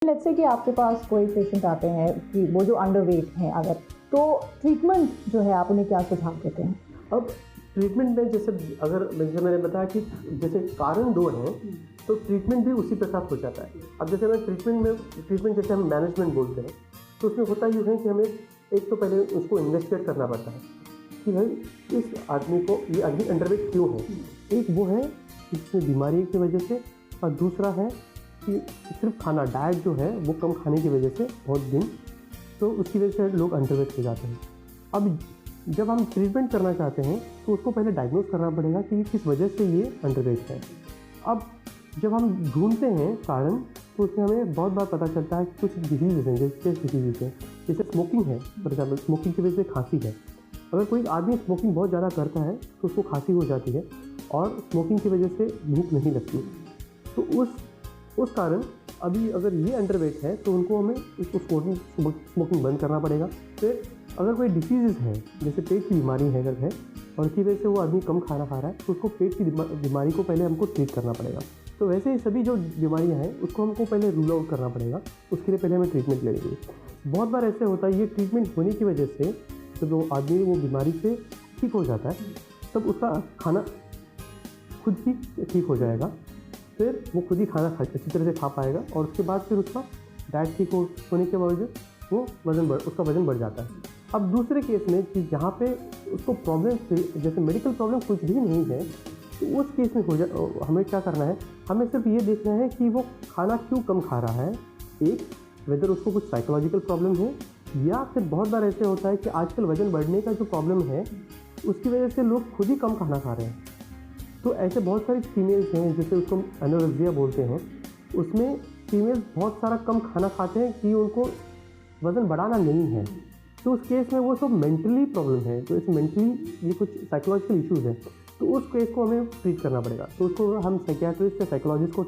Let's say कि आपके पास कोई पेशेंट आते हैं कि वो जो अंडरवेट हैं अगर, तो ट्रीटमेंट जो है आप उन्हें क्या सुझाव देते हैं? अब ट्रीटमेंट में जैसे मैंने बताया कि जैसे कारण दो हैं, तो ट्रीटमेंट भी उसी प्रकार हो जाता है। अब जैसे मैं ट्रीटमेंट जैसे हम मैनेजमेंट बोलते हैं, तो उसमें होता यूँ है कि हमें एक तो पहले उसको इन्वेस्टिगेट करना पड़ता है कि भाई इस आदमी को ये आदमी अंडरवेट क्यों है। एक वो है इसमें बीमारी की वजह से, और दूसरा है कि सिर्फ खाना डाइट जो है वो कम खाने की वजह से बहुत दिन, तो उसकी वजह से लोग अंडरवेट हो जाते हैं। अब जब हम ट्रीटमेंट करना चाहते हैं तो उसको पहले डायग्नोज करना पड़ेगा कि किस वजह से ये अंडरवेट है। अब जब हम ढूंढते हैं कारण, तो उसमें हमें बहुत बार पता चलता है कि कुछ डिजीज़ हैं, जैसे डिजीज़ हैं, जैसे स्मोकिंग है। फॉर एग्जाम्पल स्मोकिंग की वजह से खांसी है। अगर कोई आदमी स्मोकिंग बहुत ज़्यादा करता है तो उसको खांसी हो जाती है, और स्मोकिंग की वजह से भूख नहीं लगती। तो उस कारण अभी अगर ये अंडरवेट है तो उनको हमें उसको स्मोकिंग बंद करना पड़ेगा। फिर अगर कोई डिसीज़ है, जैसे पेट की बीमारी है अगर है, और उसकी वजह से वो आदमी कम खाना खा रहा है, तो उसको पेट की बीमारी को पहले हमको ट्रीट करना पड़ेगा। तो वैसे ही सभी जो बीमारियां हैं उसको हमको पहले रूल आउट करना पड़ेगा, उसके लिए पहले हमें ट्रीटमेंट लेनी चाहिए। बहुत बार ऐसे होता है ये ट्रीटमेंट होने की वजह से जब वो आदमी वो बीमारी से ठीक हो जाता है, तब उसका खाना खुद ही ठीक हो जाएगा। फिर वो खुद ही खाना अच्छी तरह से खा पाएगा, और उसके बाद फिर उसका डाइट ठीक होने के बावजूद वो उसका वज़न बढ़ जाता है। अब दूसरे केस में कि जहाँ पे उसको प्रॉब्लम जैसे मेडिकल प्रॉब्लम कुछ भी नहीं है, तो उस केस में हमें क्या करना है, हमें सिर्फ ये देखना है कि वो खाना क्यों कम खा रहा है। एक, वेदर उसको कुछ साइकोलॉजिकल प्रॉब्लम है, या फिर बहुत बार ऐसे होता है कि आजकल वज़न बढ़ने का जो प्रॉब्लम है उसकी वजह से लोग खुद ही कम खाना खा रहे हैं। तो ऐसे बहुत सारी फीमेल्स हैं, जैसे उसको एनोरेक्सिया बोलते हैं, उसमें फीमेल्स बहुत सारा कम खाना खाते हैं कि उनको वज़न बढ़ाना नहीं है। तो उस केस में वो सब मेंटली प्रॉब्लम है, तो इस मेंटली ये कुछ साइकोलॉजिकल इश्यूज़ हैं, तो उस केस को हमें ट्रीट करना पड़ेगा। तो उसको हम साइकियाट्रिस्ट या साइकोलॉजिस्ट को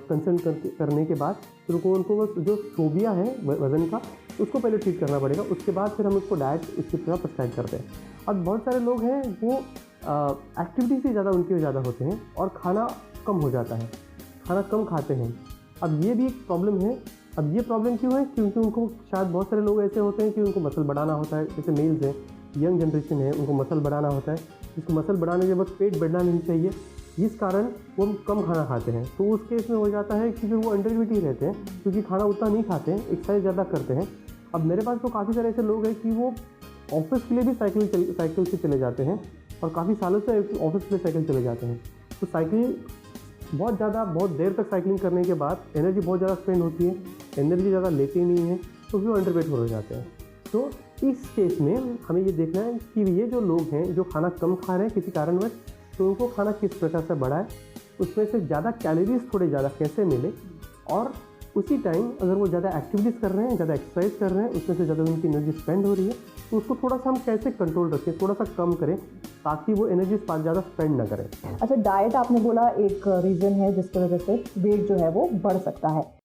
कंसल्ट करने के बाद फिर उनको जो फोबिया है वज़न का, उसको पहले ट्रीट करना पड़ेगा। उसके बाद फिर हम उसको डाइट उसकी तरह प्रिस्क्राइब करते हैं। अब बहुत सारे लोग हैं वो एक्टिविटी से ज़्यादा उनके ज़्यादा होते हैं और खाना कम हो जाता है, खाना कम खाते हैं। अब ये भी एक प्रॉब्लम है। अब ये प्रॉब्लम क्यों है? क्योंकि उनको शायद बहुत सारे लोग ऐसे होते हैं कि उनको मसल बढ़ाना होता है, जैसे मेल्स हैं, यंग जनरेशन है, उनको मसल बढ़ाना होता है। जिसको मसल बढ़ाने के बाद पेट बढ़ना नहीं चाहिए, जिस कारण वो कम खाना खाते हैं। तो उस केस में हो जाता है कि फिर वो अंडरवेट ही रहते हैं, क्योंकि खाना उतना नहीं खाते हैं, एक्सरसाइज ज़्यादा करते हैं। अब मेरे पास तो काफ़ी सारे ऐसे लोग हैं कि वो ऑफिस के लिए भी साइकिल से चले जाते हैं, और काफ़ी सालों से ऑफिस के लिए साइकिल चले जाते हैं। तो साइकिल बहुत देर तक साइकिलिंग करने के बाद एनर्जी बहुत ज़्यादा स्पेंड होती है, एनर्जी ज़्यादा लेते नहीं है, तो फिर अंडरवेट हो जाते हैं। तो इस केस में हमें ये देखना है कि ये जो लोग हैं जो खाना कम खा रहे हैं किसी कारणवश, तो उनको खाना किस प्रकार से बढ़ाए, उसमें से ज़्यादा कैलोरीज थोड़े ज़्यादा कैसे मिले, और उसी टाइम अगर वो ज़्यादा एक्टिविटीज़ कर रहे हैं, ज़्यादा एक्सरसाइज कर रहे हैं, उसमें से ज़्यादा उनकी एनर्जी स्पेंड हो रही है, तो उसको थोड़ा सा हम कैसे कंट्रोल रखें, थोड़ा सा कम करें, ताकि वो एनर्जी ज़्यादा स्पेंड ना करें। अच्छा, डाइट आपने बोला एक रीज़न है जिसकी वजह से वेट जो है वो बढ़ सकता है।